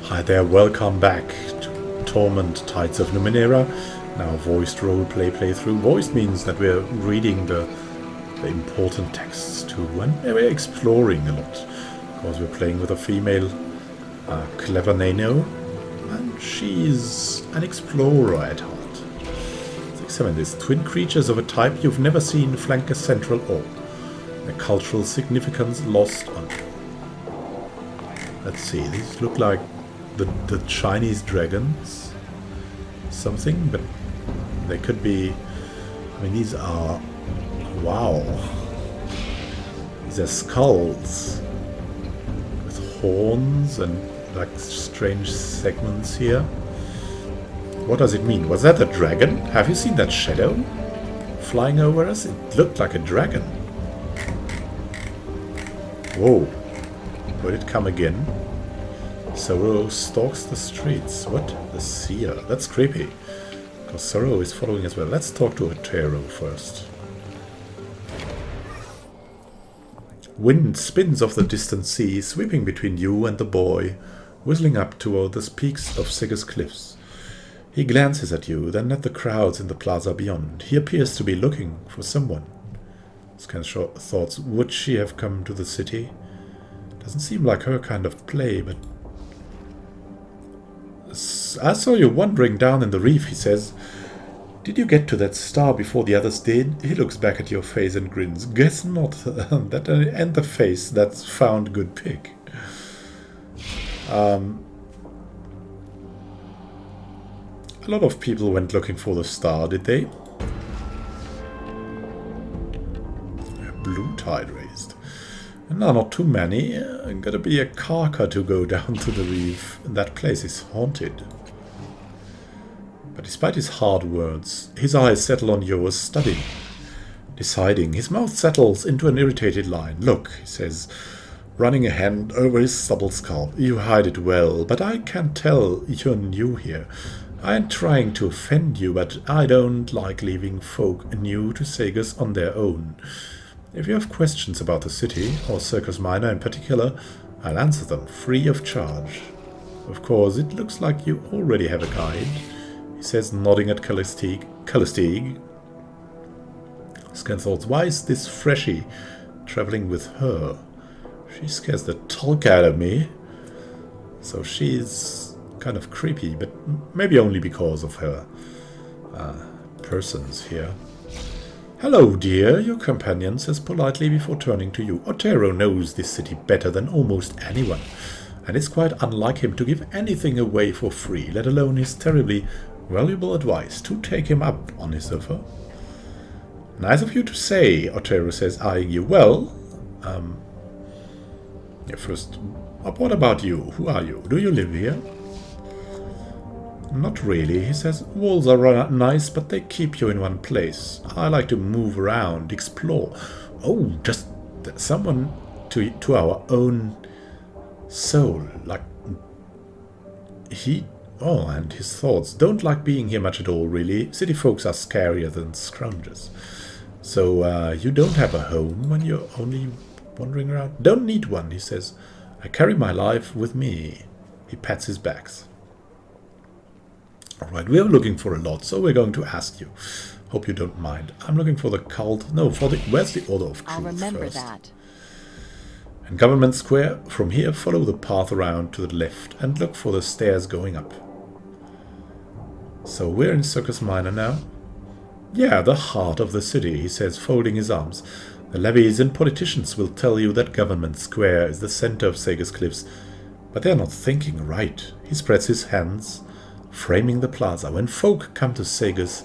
Hi there, welcome back to Torment Tides of Numenera. Now voiced roleplay playthrough. Voiced means that we're reading the important texts too, and we're exploring a lot. Because we're playing with a female clever Nano, and she's an explorer at heart. Let's examine this. Twin creatures of a type you've never seen flank a central orb. A cultural significance lost on you. Let's see, these look like the Chinese dragons. Something, but they could be... I mean, these are... Wow. These are skulls. With horns and like strange segments here. What does it mean? Was that a dragon? Have you seen that shadow flying over us? It looked like a dragon. Whoa. Would it come again? Sorrow stalks the streets. What? The seer. That's creepy. Because Sorrow is following as well. Let's talk to Otero first. Wind spins off the distant sea, sweeping between you and the boy, whistling up toward the peaks of Circus cliffs. He glances at you, then at the crowds in the plaza beyond. He appears to be looking for someone. Scans thoughts. Would she have come to the city? Doesn't seem like her kind of play, but... I saw you wandering down in the reef, he says. Did you get to that star before the others did? He looks back at your face and grins. Guess not. That and the face that's found good pick. A lot of people went looking for the star, did they? Blue tide raised. No, not too many. Gotta be a carker to go down to the reef. That place is haunted. But despite his hard words, his eyes settle on yours, studying, deciding. His mouth settles into an irritated line. Look, he says, running a hand over his stubble scalp. You hide it well, but I can tell you're new here. I ain't trying to offend you, but I don't like leaving folk new to Circus on their own. If you have questions about the city, or Circus Minor in particular, I'll answer them free of charge. Of course, it looks like you already have a guide, he says, nodding at Callistigue. Scan thoughts, why is this freshie traveling with her? She scares the talk out of me. So she's kind of creepy, but maybe only because of her persons here. Hello, dear, your companion says politely before turning to you. Otero knows this city better than almost anyone, and it's quite unlike him to give anything away for free, let alone his terribly valuable advice. To take him up on his offer. Nice of you to say, Otero says, eyeing you. Well, first, what about you? Who are you? Do you live here? Not really, he says. Walls are nice, but they keep you in one place. I like to move around, explore. Oh, just someone to our own soul. Like he... Oh, and his thoughts. Don't like being here much at all, really. City folks are scarier than scroungers. So, you don't have a home when you're only wandering around? Don't need one, he says. I carry my life with me. He pats his backs. Alright, we are looking for a lot, so we're going to ask you. Hope you don't mind. I'm looking for the cult... No, for the... Where's the Order of Truth? I'll remember first. That. In Government Square, from here, follow the path around to the left and look for the stairs going up. So we're in Circus Minor now? Yeah, the heart of the city, he says, folding his arms. The levies and politicians will tell you that Government Square is the center of Circus Cliffs, but they're not thinking right. He spreads his hands, framing the plaza. When folk come to Circus,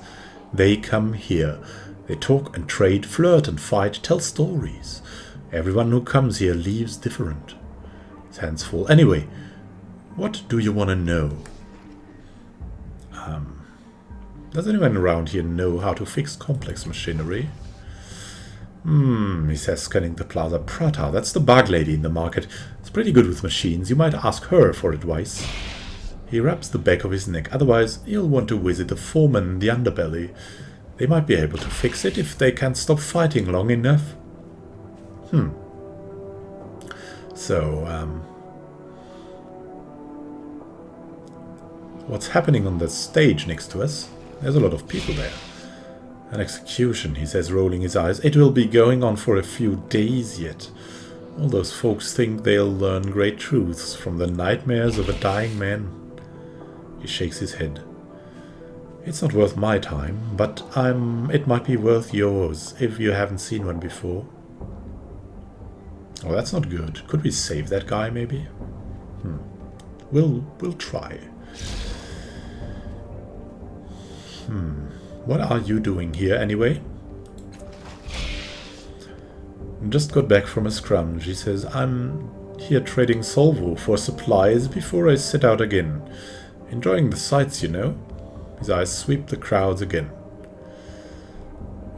they come here. They talk and trade, flirt and fight, tell stories. Everyone who comes here leaves different. His hands full. Anyway, what do you want to know? Does anyone around here know how to fix complex machinery? He says, scanning the plaza. Prata, that's the bug lady in the market. It's pretty good with machines. You might ask her for advice. He rubs the back of his neck. Otherwise, you'll want to visit the foreman in the underbelly. They might be able to fix it if they can stop fighting long enough. So, What's happening on the stage next to us? There's a lot of people there. An execution, he says, rolling his eyes. It will be going on for a few days yet. All those folks think they'll learn great truths from the nightmares of a dying man. He shakes his head. It's not worth my time, but it might be worth yours if you haven't seen one before. Oh, that's not good. Could we save that guy, maybe? We'll try. What are you doing here, anyway? Just got back from a scrunch. He says, I'm here trading Solvo for supplies before I set out again. Enjoying the sights, you know. His eyes sweep the crowds again.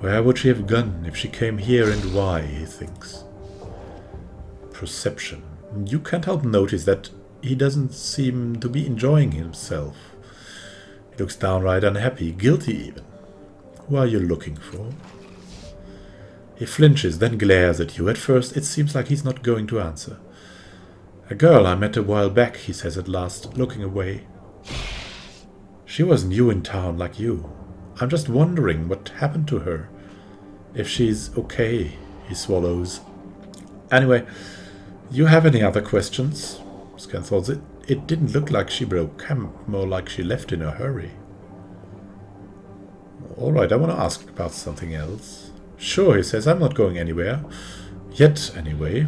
Where would she have gone if she came here, and why, he thinks. Perception. You can't help notice that he doesn't seem to be enjoying himself. He looks downright unhappy, guilty even. Who are you looking for? He flinches, then glares at you. At first, it seems like he's not going to answer. A girl I met a while back, he says at last, looking away. She was new in town like you. I'm just wondering what happened to her. If she's okay, he swallows. Anyway, you have any other questions? Scan thoughts. It didn't look like she broke camp, more like she left in a hurry. Alright, I want to ask about something else. Sure, he says, I'm not going anywhere. Yet, anyway.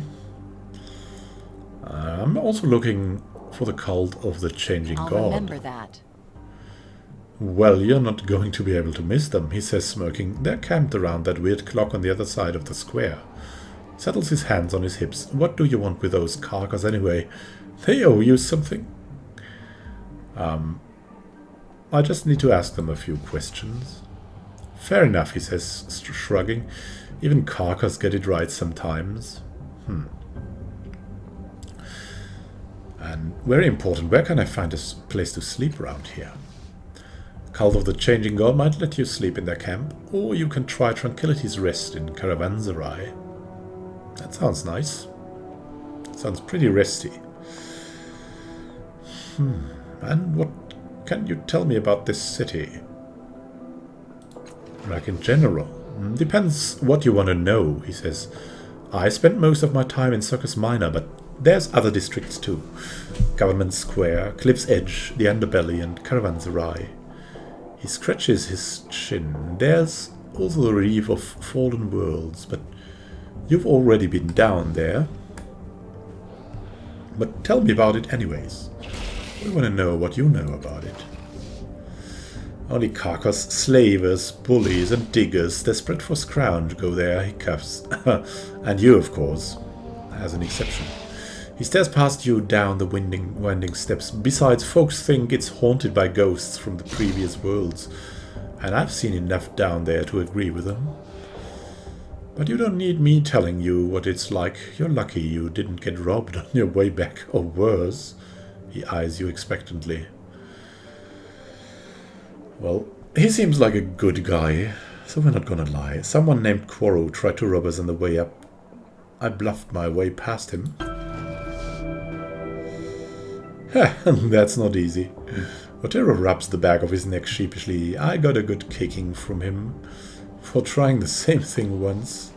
I'm also looking for the cult of the Changing God. I'll remember that. Well, you're not going to be able to miss them, he says, smirking. They're camped around that weird clock on the other side of the square. He settles his hands on his hips. What do you want with those carcass anyway? They owe you something? I just need to ask them a few questions. Fair enough, he says, shrugging. Even carcass get it right sometimes. And very important, where can I find a place to sleep around here? Cult of the Changing God might let you sleep in their camp, or you can try Tranquility's Rest in Caravanserai. That sounds nice. Sounds pretty resty. And what can you tell me about this city? Like in general? Depends what you want to know, he says. I spent most of my time in Circus Minor, but there's other districts too. Government Square, Cliff's Edge, the Underbelly, and Caravanserai. He scratches his chin. There's also the Reef of Fallen Worlds, but you've already been down there. But tell me about it anyways. We want to know what you know about it. Only carcass, slavers, bullies, and diggers desperate for scrounge go there, he cuffs. And you, of course, as an exception. He stares past you down the winding steps. Besides, folks think it's haunted by ghosts from the previous worlds, and I've seen enough down there to agree with them. But you don't need me telling you what it's like. You're lucky you didn't get robbed on your way back, or worse. He eyes you expectantly. Well, he seems like a good guy, so we're not gonna lie. Someone named Quoro tried to rob us on the way up. I bluffed my way past him. That's not easy. Otero rubs the back of his neck sheepishly. I got a good kicking from him for trying the same thing once.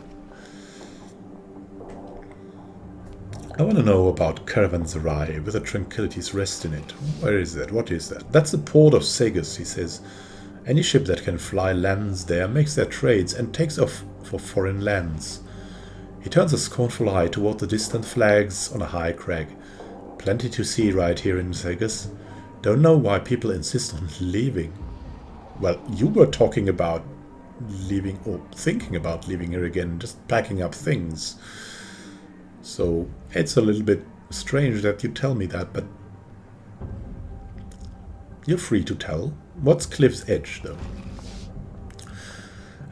I want to know about Caravanserai with a Tranquility's Rest in it. Where is that? What is that? That's the port of Circus, he says. Any ship that can fly lands there, makes their trades, and takes off for foreign lands. He turns a scornful eye toward the distant flags on a high crag. Plenty to see right here in Circus. Don't know why people insist on leaving. Well, you were talking about leaving, or thinking about leaving here again, just packing up things. So it's a little bit strange that you tell me that, but you're free to tell. What's Cliff's Edge, though?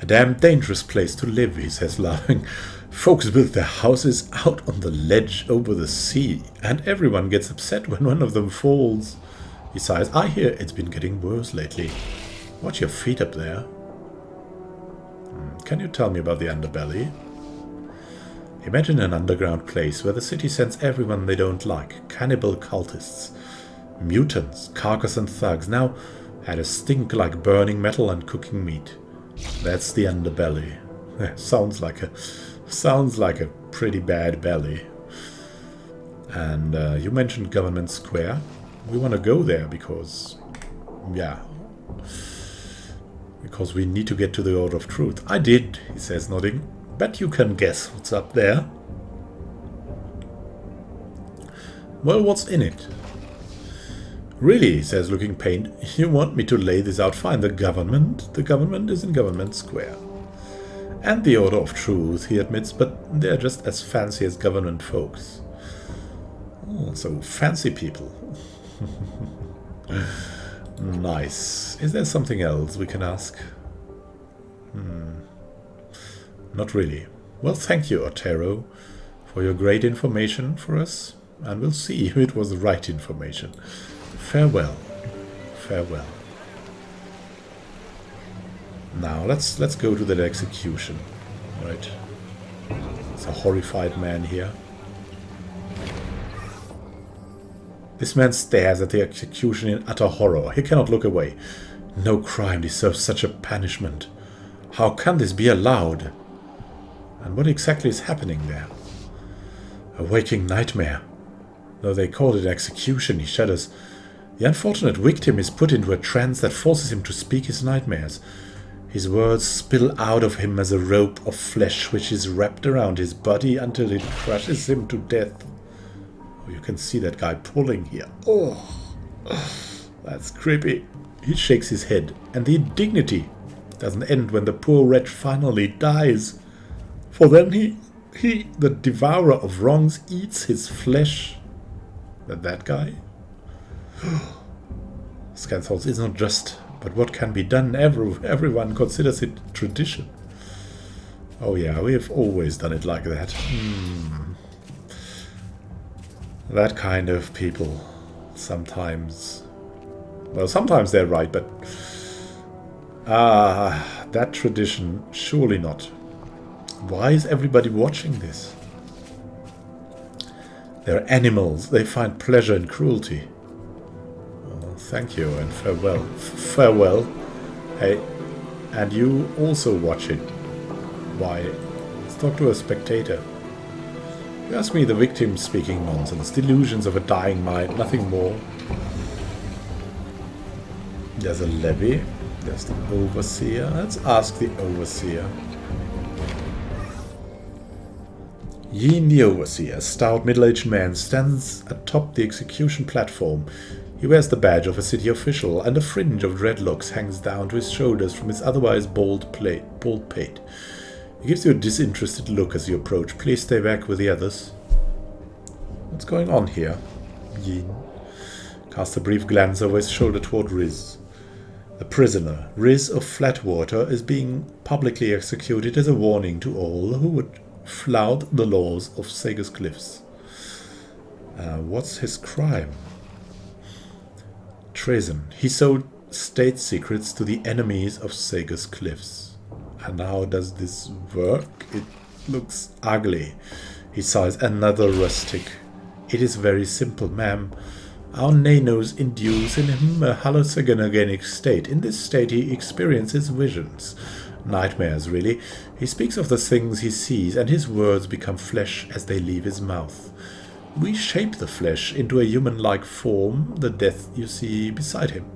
A damn dangerous place to live, he says, laughing. Folks build their houses out on the ledge over the sea, and everyone gets upset when one of them falls. He sighs. I hear it's been getting worse lately. Watch your feet up there. Can you tell me about the Underbelly? Imagine an underground place where the city sends everyone they don't like, cannibal cultists. Mutants, carcass and thugs now had a stink like burning metal and cooking meat. That's the underbelly. Sounds like a pretty bad belly. And you mentioned Government Square. We want to go there because, yeah, because we need to get to the Order of Truth. I did, he says, nodding. Bet you can guess what's up there. Well, what's in it? Really, he says, looking pained. You want me to lay this out fine. The government is in Government Square. And the Order of Truth, he admits, but they're just as fancy as government folks. Oh, so fancy people. Nice. Is there something else we can ask? Not really. Well, thank you, Otero, for your great information for us. And we'll see if it was the right information. Farewell. Farewell. Now, let's go to that execution. Right. It's a horrified man here. This man stares at the execution in utter horror. He cannot look away. No crime deserves such a punishment. How can this be allowed? And what exactly is happening there? A waking nightmare. Though they call it execution, he shudders. The unfortunate victim is put into a trance that forces him to speak his nightmares. His words spill out of him as a rope of flesh which is wrapped around his body until it crushes him to death. Oh, you can see that guy pulling here. Oh, that's creepy. He shakes his head, and the indignity doesn't end when the poor wretch finally dies. For then he, the devourer of wrongs, eats his flesh. That guy? Scanthal's is not just, but what can be done? Everyone considers it tradition. Oh yeah, we have always done it like that. That kind of people. Sometimes. Well, sometimes they're right, but... that tradition, surely not. Why is everybody watching this? They're animals. They find pleasure in cruelty. Oh, thank you and farewell. Farewell. Hey, and you also watch it. Why? Let's talk to a spectator. You ask me, the victim speaking nonsense. Delusions of a dying mind, nothing more. There's a levy. There's the overseer. Let's ask the overseer. Yin the overseer, a stout middle-aged man, stands atop the execution platform. He wears the badge of a city official, and a fringe of dreadlocks hangs down to his shoulders from his otherwise bald pate. He gives you a disinterested look as you approach. Please stay back with the others. What's going on here? Yin casts a brief glance over his shoulder toward Riz. The prisoner, Riz of Flatwater, is being publicly executed as a warning to all who would flout the laws of Circus Cliffs. What's his crime? Treason. He sold state secrets to the enemies of Circus Cliffs. And how does this work? It looks ugly. He sighs. Another rustic. It is very simple, ma'am. Our nanos induce in him a hallucinogenic state. In this state he experiences visions. Nightmares, really. He speaks of the things he sees, and his words become flesh as they leave his mouth. We shape the flesh into a human-like form, the death you see beside him.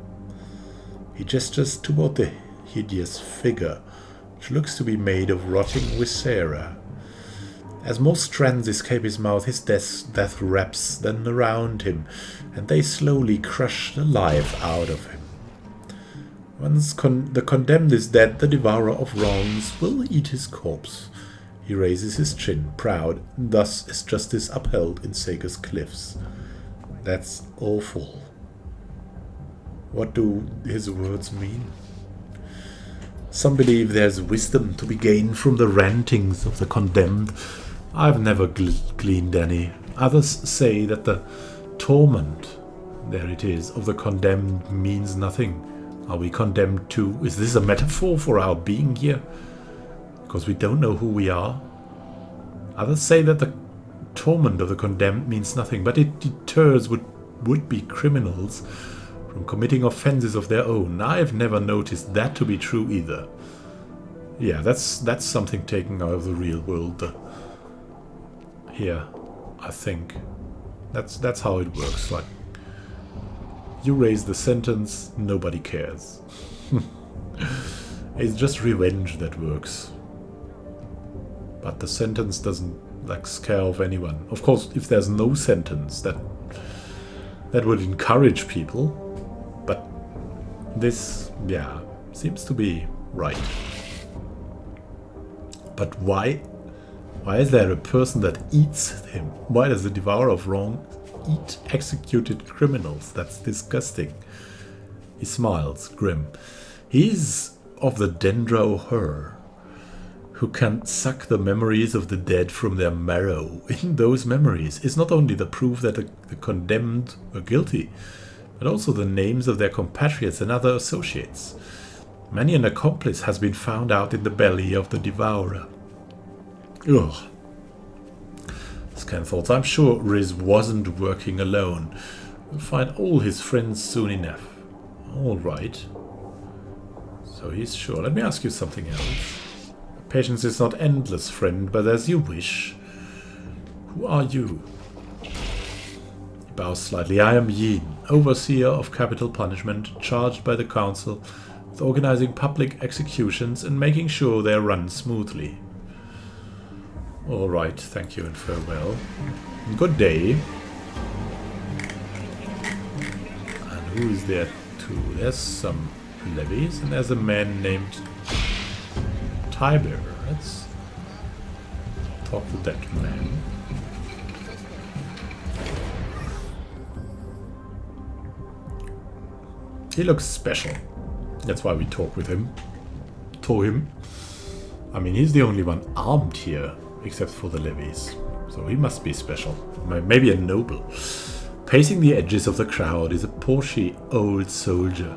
He gestures toward the hideous figure, which looks to be made of rotting viscera. As more strands escape his mouth, his death wraps them around him, and they slowly crush the life out of him. Once the condemned is dead, the devourer of wrongs will eat his corpse. He raises his chin, proud. Thus is justice upheld in Circus Cliffs. That's awful. What do his words mean? Some believe there's wisdom to be gained from the rantings of the condemned. I've never gleaned any. Others say that the torment, there it is, of the condemned means nothing. Are we condemned too? Is this a metaphor for our being here? Because we don't know who we are? Others say that the torment of the condemned means nothing, but it deters would-be criminals from committing offenses of their own. I've never noticed that to be true either. Yeah, that's something taken out of the real world. Here, I think. That's how it works. Like, you raise the sentence, nobody cares. It's just revenge that works. But the sentence doesn't, like, scare off anyone. Of course, if there's no sentence, that would encourage people. But this, yeah, seems to be right. But why? Why is there a person that eats him? Why does the Devourer of Wrong eat executed criminals? That's disgusting. He smiles, grim. He's of the Dendro her, who can suck the memories of the dead from their marrow. In those memories is not only the proof that the condemned were guilty, but also the names of their compatriots and other associates. Many an accomplice has been found out in the belly of the Devourer. Ugh. Scan thoughts. I'm sure Riz wasn't working alone. We'll find all his friends soon enough. Alright. So he's sure. Let me ask you something else. Patience is not endless, friend, but as you wish. Who are you? He bows slightly. I am Yin, overseer of capital punishment, charged by the council with organizing public executions and making sure they are run smoothly. Alright, thank you and farewell. Good day. And who is there too? There's some levies, and there's a man named Tybir. Let's talk to that man. He looks special. That's why we talk with him. To him. I mean, he's the only one armed here, except for the levies. So he must be special. Maybe a noble. Pacing the edges of the crowd is a portly old soldier.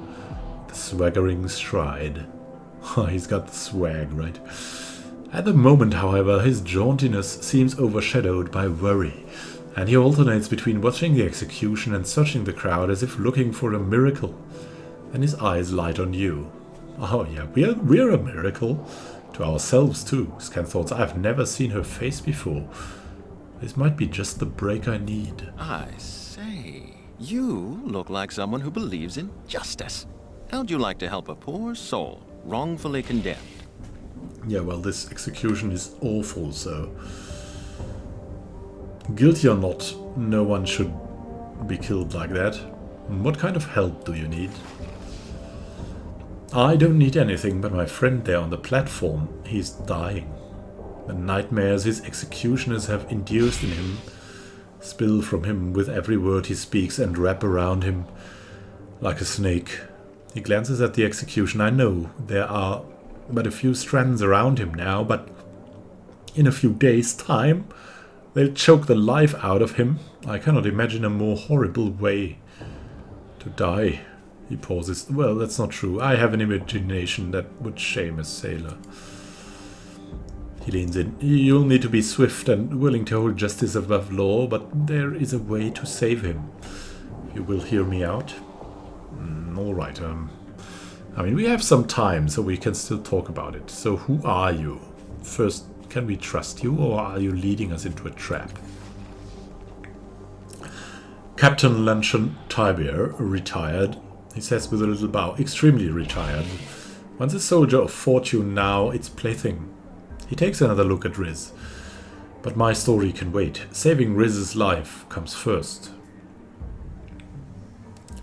The swaggering stride. He's got the swag, right? At the moment, however, his jauntiness seems overshadowed by worry, and he alternates between watching the execution and searching the crowd as if looking for a miracle. And his eyes light on you. Oh yeah, we're a miracle. To ourselves too. Scan thoughts. I've never seen her face before. This might be just the break I need. I say, you look like someone who believes in justice. How'd you like to help a poor soul wrongfully condemned? Yeah, well, this execution is awful, so... Guilty or not, no one should be killed like that. What kind of help do you need? I don't need anything but my friend there on the platform. He's dying. The nightmares his executioners have induced in him spill from him with every word he speaks and wrap around him like a snake. He glances at the execution. I know there are but a few strands around him now, but in a few days' time they'll choke the life out of him. I cannot imagine a more horrible way to die. He pauses. Well, that's not true. I have an imagination that would shame a sailor. He leans in. You'll need to be swift and willing to hold justice above law, but there is a way to save him. You will hear me out? All right. I mean, we have some time, so we can still talk about it. So who are you? First, can we trust you, or are you leading us into a trap? Captain Luncheon Tybir, retired, he says with a little bow, extremely retired. Once a soldier of fortune, now its plaything. He takes another look at Riz. But my story can wait. Saving Riz's life comes first.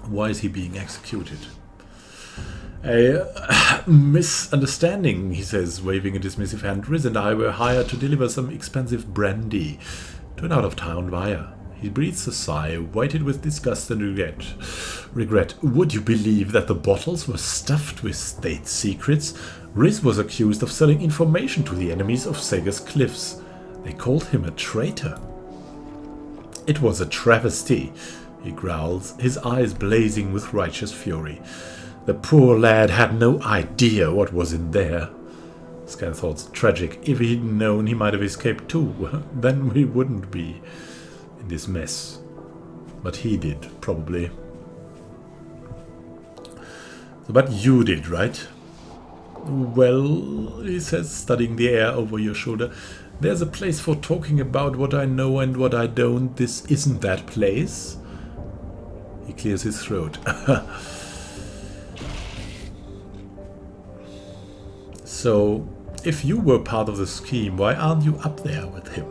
Why is he being executed? A misunderstanding, he says, waving a dismissive hand. Riz and I were hired to deliver some expensive brandy to an out-of-town buyer. He breathes a sigh, weighted with disgust and regret. Would you believe that the bottles were stuffed with state secrets? Riz was accused of selling information to the enemies of Sega's cliffs. They called him a traitor. It was a travesty, he growls, his eyes blazing with righteous fury. The poor lad had no idea what was in there. Scan thoughts, tragic. If he'd known, he might have escaped too. Then we wouldn't be in this mess. But he did, probably. But you did, right? Well, he says, studying the air over your shoulder. There's a place for talking about what I know and what I don't. This isn't that place. He clears his throat. So, if you were part of the scheme, why aren't you up there with him?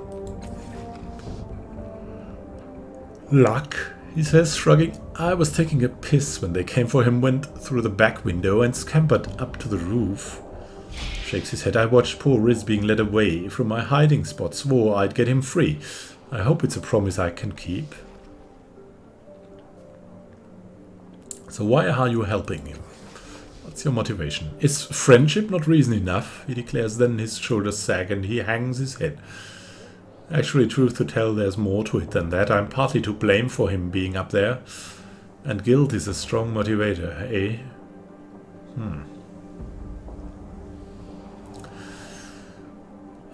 Luck, he says, shrugging. I was taking a piss when they came for him, went through the back window and scampered up to the roof. Shakes his head. I watched poor Riz being led away from my hiding spot, swore I'd get him free. I hope it's a promise I can keep. So why are you helping him? What's your motivation? Is friendship not reason enough? He declares, then his shoulders sag and he hangs his head. Actually, truth to tell, there's more to it than that. I'm partly to blame for him being up there. And guilt is a strong motivator, eh?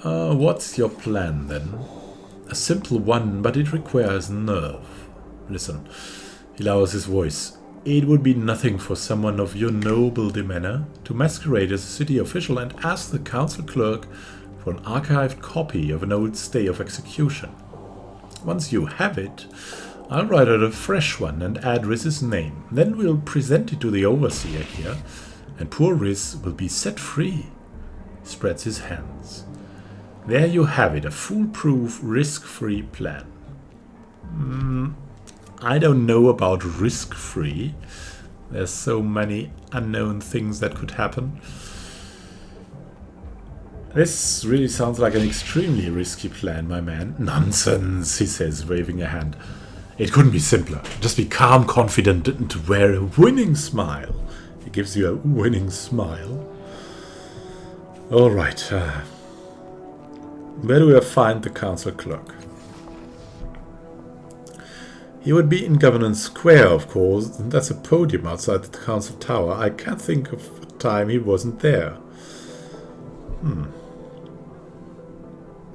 What's your plan, then? A simple one, but it requires nerve. Listen. He lowers his voice. It would be nothing for someone of your noble demeanor to masquerade as a city official and ask the council clerk for an archived copy of an old stay of execution. Once you have it, I'll write out a fresh one and add Riz's name. Then we'll present it to the overseer here, and poor Riz will be set free. He spreads his hands. There you have it, a foolproof, risk-free plan. I don't know about risk-free. There's so many unknown things that could happen. This really sounds like an extremely risky plan, my man. Nonsense, he says, waving a hand. It couldn't be simpler. Just be calm, confident, and wear a winning smile. He gives you a winning smile. All right. Where do I find the council clerk? He would be in Governance Square, of course, and that's a podium outside the council tower. I can't think of a time he wasn't there.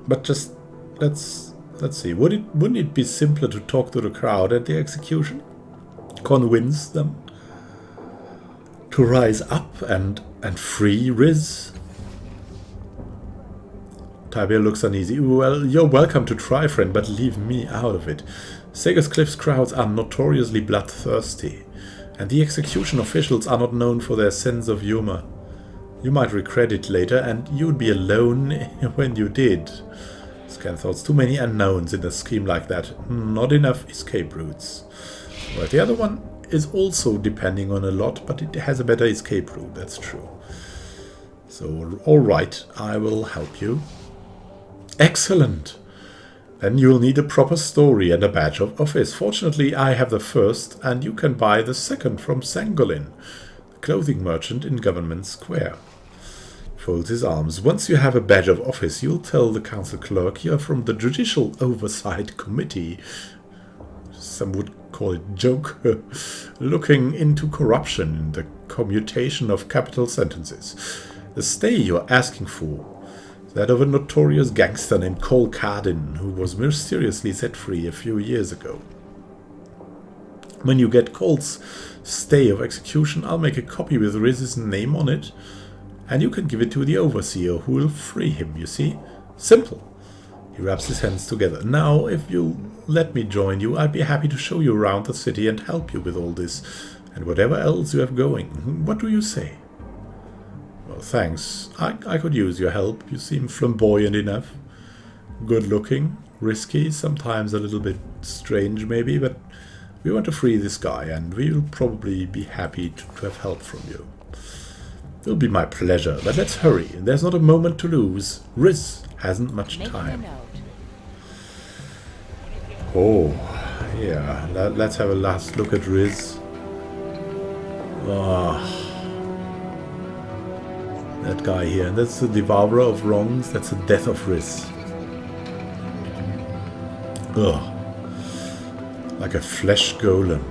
But just let's see. Wouldn't it be simpler to talk to the crowd at the execution? Convince them to rise up and free Riz? Tybir looks uneasy. Well, you're welcome to try, friend, but leave me out of it. Circus Cliff's crowds are notoriously bloodthirsty, and the execution officials are not known for their sense of humor. You might regret it later, and you'd be alone when you did. Scan thoughts. Too many unknowns in a scheme like that. Not enough escape routes. Well, the other one is also depending on a lot, but it has a better escape route, that's true. So, alright, I will help you. Excellent! Then you'll need a proper story and a badge of office. Fortunately, I have the first, and you can buy the second from Sangolin, the clothing merchant in Government Square. Folds his arms. Once you have a badge of office, you'll tell the council clerk you're from the Judicial Oversight Committee. Some would call it joke. Looking into corruption in the commutation of capital sentences. The stay you're asking for, that of a notorious gangster named Cole Cardin, who was mysteriously set free a few years ago. When you get Cole's stay of execution, I'll make a copy with Riz's name on it, and you can give it to the overseer, who will free him, you see? Simple. He rubs his hands together. Now, if you'll let me join you, I'd be happy to show you around the city and help you with all this, and whatever else you have going. What do you say? Well, thanks. I could use your help. You seem flamboyant enough. Good looking, risky, sometimes a little bit strange maybe, but we want to free this guy, and we'll probably be happy to have help from you. It'll be my pleasure, but let's hurry. There's not a moment to lose. Riz hasn't much time. Oh, yeah. Let's have a last look at Riz. Ah. That guy here. And that's the devourer of wrongs. That's the death of Riz. Ugh. Like a flesh golem.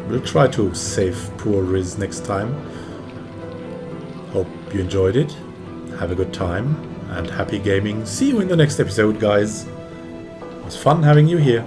We'll try to save poor Riz next time. Hope you enjoyed it. Have a good time. And happy gaming. See you in the next episode, guys. It was fun having you here.